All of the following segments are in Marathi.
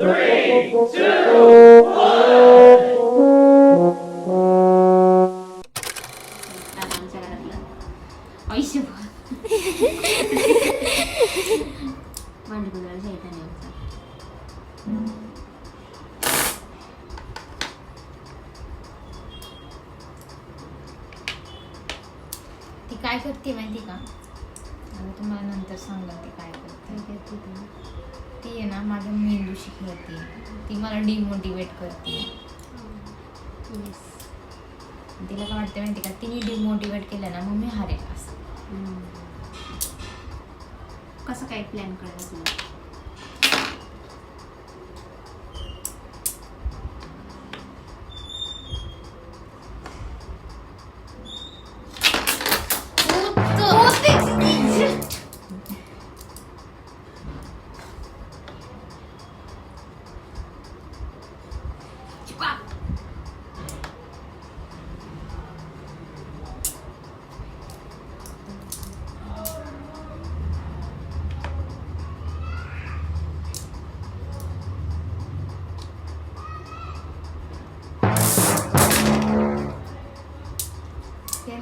आमच्या घरातलं आयुष्य भांडी कुदळायला शायता नाही आमचा. ती काय करते माहिती का? आता तुम्हाला नंतर सांगा ती काय करते. ती आहे ना माझ्या मेंदूशी खेळते. ती मला डिमोटिवेट करते. तिला काय वाटतं माहिती का? तिने डिमोटिवेट केलं ना मग मी हारेल असं. कसं काय प्लॅन करायला तुला?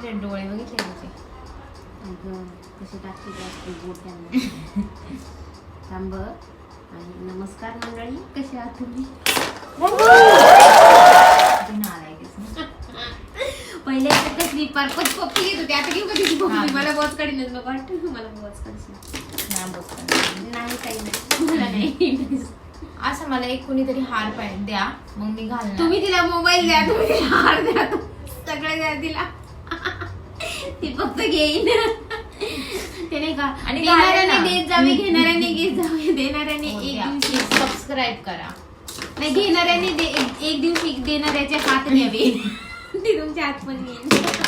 ते डोळे बघितले तुझे अगं कसे टाकते जास्त बोट त्यांना. थांब आणि नमस्कार मंडळी, कसे आहात तुम्ही? पहिले कसली पारपच पप्पी घेत होती, आता घेऊ का तिची पप्पी? मला बॉस काढीनच नको वाटतं. मला बॉस काढशील नाही काही नाही, मला नाही. असं मला एक कोणीतरी हार पाहिजे द्या मग मी घालणार. तुम्ही तिला मोबाईल द्या, तुम्ही तिला हार द्या, सगळं द्या तिला. ती फक्त घेईन ते नाही का? आणि देणाऱ्याने देत जावे, घेणाऱ्याने घेत जावे. देणाऱ्याने एक दिवशी सबस्क्राईब करा. नाही, घेणाऱ्याने एक दिवशी देणाऱ्याचे हात घ्यावे. ती तुमच्या हात पण घेईन.